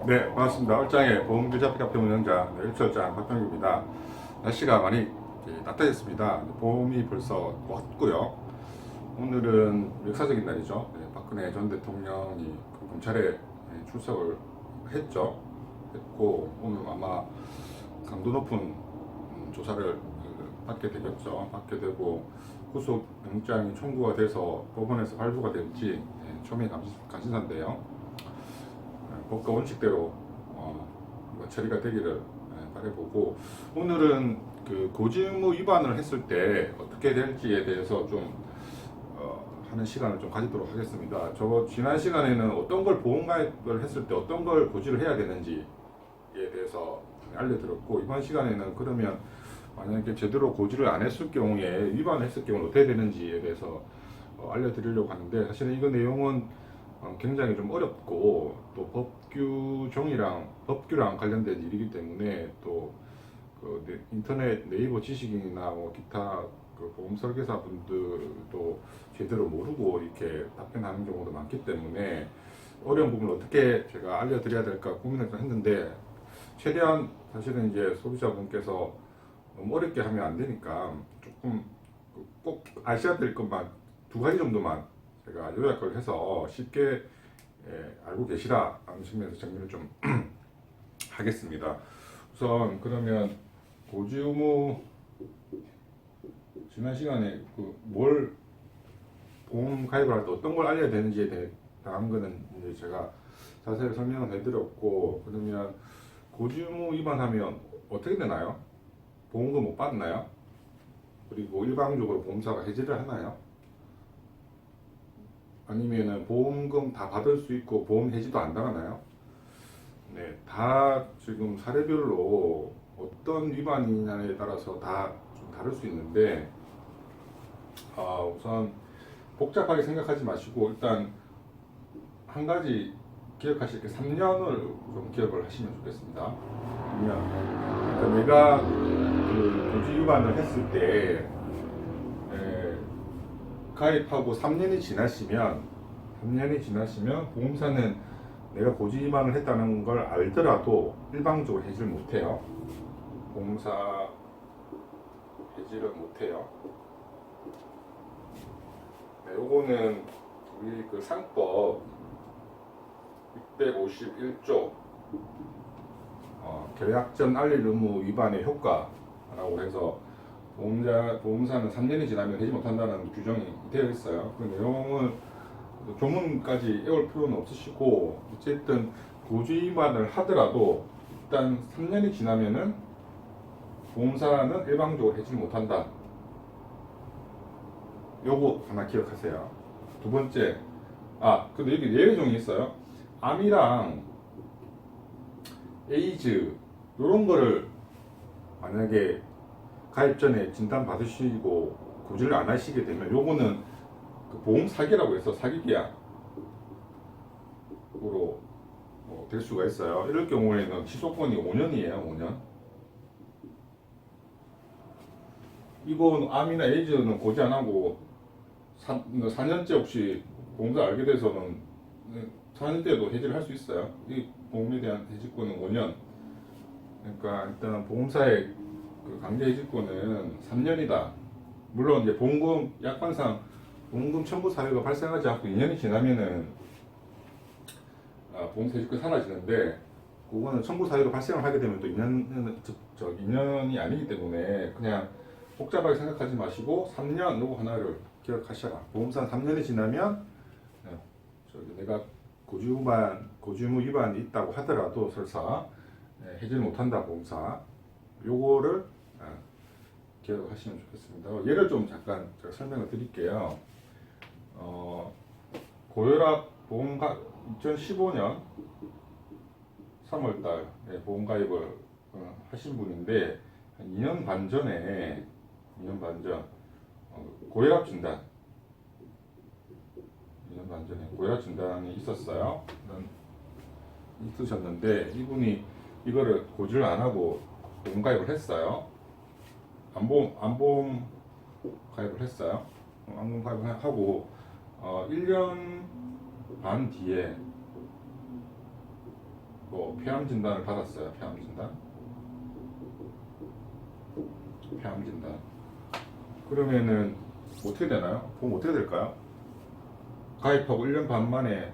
네, 반갑습니다. 얼짱의 보험규자 카페 운영자 일철장 박병규입니다. 날씨가 많이 따뜻해졌습니다. 봄이 벌써 왔고요. 오늘은 역사적인 날이죠. 네, 박근혜 전 대통령이 그 검찰에 출석을 했고, 오늘 아마 강도 높은 조사를 받게 되겠죠. 받게 되고 구속영장이 청구가 돼서 법원에서 발부가 될지 초미의 관심사인데요. 법과 원칙대로 처리가 되기를 바라보고, 오늘은 그 고지 의무 위반을 했을 때 어떻게 될지에 대해서 좀 하는 시간을 좀 가지도록 하겠습니다. 저 지난 시간에는 어떤 걸 보험가입을 했을 때 어떤 걸 고지를 해야 되는지에 대해서 알려드렸고, 이번 시간에는 그러면 만약에 제대로 고지를 안 했을 경우에 위반했을 경우는 어떻게 되는지에 대해서 알려드리려고 하는데, 사실은 이거 내용은 굉장히 좀 어렵고 또 법규랑 관련된 일이기 때문에, 또그 인터넷 네이버 지식인이나 뭐 기타 그 보험 설계사 분들도 제대로 모르고 이렇게 답변하는 경우도 많기 때문에 어려운 부분을 어떻게 제가 알려드려야 될까 고민을 좀 했는데, 최대한 사실은 이제 소비자분께서 너무 어렵게 하면 안 되니까 조금 꼭 아셔야 될 것만 두 가지 정도만 제가 요약을 해서 쉽게 알고 계시라 하는 측면에서 정리를 좀 하겠습니다. 우선 그러면 고지 의무, 지난 시간에 그 뭘 보험 가입을 할 때 어떤 걸 알려야 되는지에 대한 거는 이제 제가 자세히 설명을 해드렸고, 그러면 고지 의무 위반하면 어떻게 되나요? 보험금 못 받나요? 그리고 일방적으로 보험사가 해지를 하나요? 아니면은 보험금 다 받을 수 있고 보험 해지도 안 당하나요? 네, 다 지금 사례별로 어떤 위반이냐에 따라서 다 좀 다를 수 있는데, 우선 복잡하게 생각하지 마시고 일단 한 가지 기억하실 게 3년을 좀 기억을 하시면 좋겠습니다. 그러니까 내가 그 고지 위반을 했을 때 가입하고 3년이 지나시면 보험사는 내가 고지 위반을 했다는 걸 알더라도 일방적으로 해지를 못해요. 보험사 해지를 못해요. 네, 요거는 우리 그 상법 651조 계약 전 알릴 의무 위반의 효과라고 해서 보험사는 3년이 지나면 해지 못한다는 규정이 되어 있어요. 그 내용을 조문까지 외울 필요는 없으시고, 어쨌든 고지 위반을 하더라도 일단 3년이 지나면은 보험사는 일방적으로 해지를 못한다. 요거 하나 기억하세요. 두 번째, 근데 여기 예외종이 있어요. 암이랑 에이즈 요런 거를 만약에 가입 전에 진단 받으시고 고지를 안 하시게 되면 요거는 그 보험 사기라고 해서 사기 계약으로 될 수가 있어요. 이럴 경우에는 취소권이 5년이에요. 5년. 이건 암이나 에이즈는 고지 안 하고 4년째 혹시 보험사 알게 돼서는 4년째도 해지를 할 수 있어요. 이 보험에 대한 해지권은 5년. 그러니까 일단 보험사의 그 강제 해지권은 3년이다. 물론 이제 보험금 약관상 보험금 청구 사유가 발생하지 않고 2년이 지나면은 보험사 해지권 사라지는데, 그거는 청구 사유가 발생을 하게 되면 또 2년이 아니기 때문에 그냥 복잡하게 생각하지 마시고 3년 요거 하나를 기억하셔라. 보험사는 3년이 지나면 내가 고지 의무 위반이 있다고 하더라도 설사 해지를 못한다 보험사. 요거를 기억하시면 좋겠습니다. 예를 좀 잠깐 제가 설명을 드릴게요. 고혈압 보험가 2015년 3월달 보험 가입을 하신 분인데, 한 2년 반 전에 고혈압 진단 2년 반 전에 고혈압 진단이 있으셨는데, 이분이 이거를 고지를 안 하고 보험 가입을 했어요. 안보험 가입을 했어요. 안보험 가입을 하고 1년 반 뒤에 뭐 폐암 진단을 받았어요. 폐암 진단. 폐암 진단. 그러면은 어떻게 되나요? 보험 어떻게 될까요? 가입하고 1년 반 만에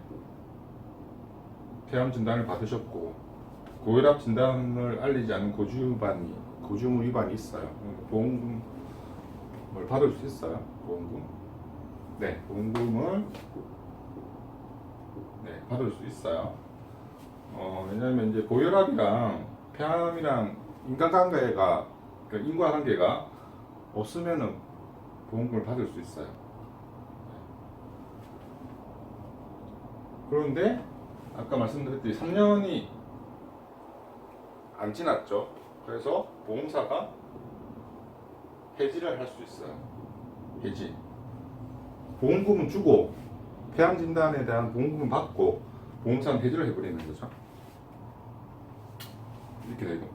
폐암 진단을 받으셨고 고혈압 진단을 알리지 않은 고주무 위반이 있어요. 보험금을 받을 수 있어요. 보험금. 네, 보험금을 받을 수 있어요. 왜냐하면 이제 고혈압이랑 폐암이랑 인과관계가 없으면은 보험금을 받을 수 있어요. 그런데 아까 말씀드렸듯이 3년이 안 지났죠. 그래서 보험사가 해지를 할 수 있어요. 해지. 보험금은 주고 폐암 진단에 대한 보험금은 받고 보험사는 해지를 해버리는 거죠.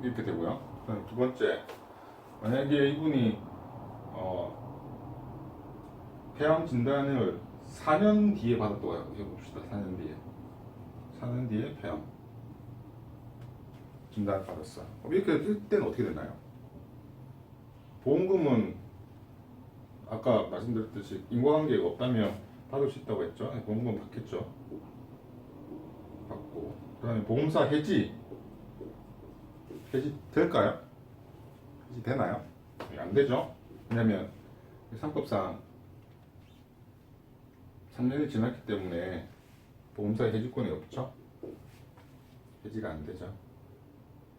이렇게 되고요. 그다음 두 번째, 만약에 이분이 폐암 진단을 4년 뒤에 받았다고 해봅시다. 4년 뒤에 폐암 진단을 받았어요. 이렇게 될 때는 어떻게 되나요? 보험금은 아까 말씀드렸듯이 인과관계가 없다면 받을 수 있다고 했죠. 보험금 받겠죠. 받고 그다음에 보험사 해지 될까요? 해지 되나요? 안 되죠. 왜냐면 상법상 3년이 지났기 때문에 보험사의 해지권이 없죠. 해지가 안 되죠.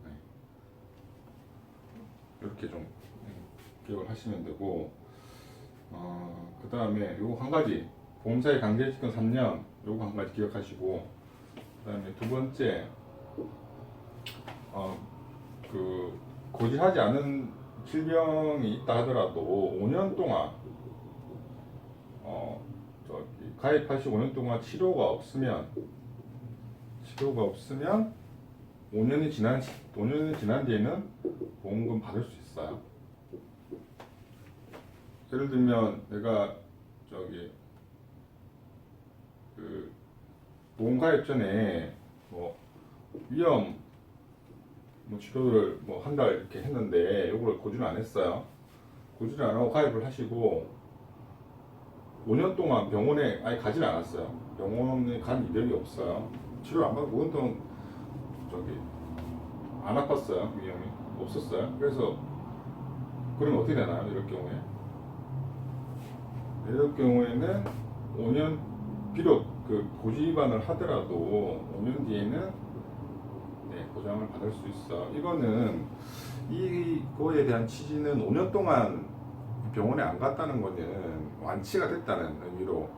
네. 이렇게 좀 기억을 하시면 되고, 그 다음에 요거 한 가지, 보험사의 강제집권 3년, 요거 한 가지 기억하시고, 그 다음에 두 번째, 고지하지 않은 질병이 있다 하더라도 5년 동안 가입하시고 5년 동안 치료가 없으면 5년이 지난 뒤에는 보험금 받을 수 있어요. 예를 들면 내가 보험 가입 전에 위험 치료를 한 달 이렇게 했는데 이걸 고지를 안 했어요. 고지를 안 하고 가입을 하시고 5년 동안 병원에 아예 가지 않았어요. 병원에 간 이력이 없어요. 치료를 안 받고 5년 동안 안 아팠어요. 위험이 없었어요. 그래서 그러면 어떻게 되나요? 이럴 경우에는 5년 비록 고지 위반을 하더라도 5년 뒤에는 보장을 받을 수 있어. 이거에 대한 취지는 5년 동안 병원에 안 갔다는 거는 완치가 됐다는 의미로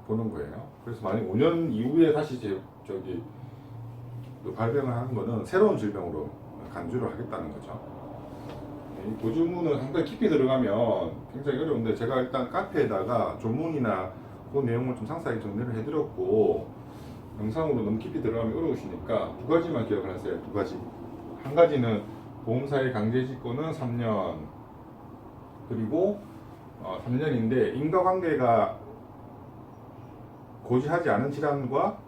보는 거예요. 그래서 만약 5년 이후에 다시 발병을 하는 거는 새로운 질병으로 간주를 하겠다는 거죠. 이 보증문은 상당히 깊이 들어가면 굉장히 어려운데 제가 일단 카페에다가 조문이나 그 내용을 좀 상세하게 정리를 해드렸고 영상으로 너무 깊이 들어가면 어려우시니까 두 가지만 기억을 하세요. 두 가지. 한 가지는 보험사의 강제집권은 3년, 그리고 3년인데 인과관계가 고지하지 않은 질환과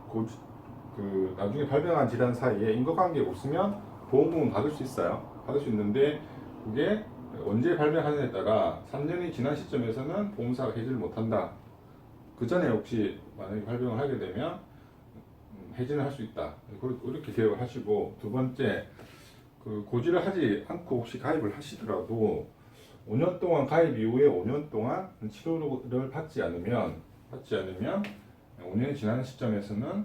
나중에 발병한 질환 사이에 인과관계가 없으면 보험금은 받을 수 있어요. 받을 수 있는데 그게 언제 발병하느냐에 따라 3년이 지난 시점에서는 보험사가 해지를 못한다. 그 전에 혹시 만약에 발병을 하게 되면 해지는 할 수 있다. 이렇게 기억을 하시고, 두 번째, 고지를 하지 않고 혹시 가입을 하시더라도 5년 동안 가입 이후에 5년 동안 치료를 받지 않으면 5년이 지나는 시점에서는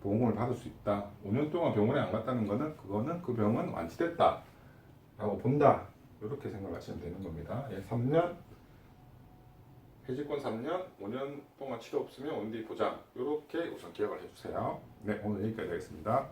보험금을 받을 수 있다. 5년 동안 병원에 안 갔다는 거는 그 병은 완치됐다 라고 본다. 이렇게 생각하시면 되는 겁니다. 3년 해지권 3년, 5년 동안 치료 없으면 5년 뒤 보장. 이렇게 우선 기억을 해주세요. 네, 오늘 여기까지 하겠습니다.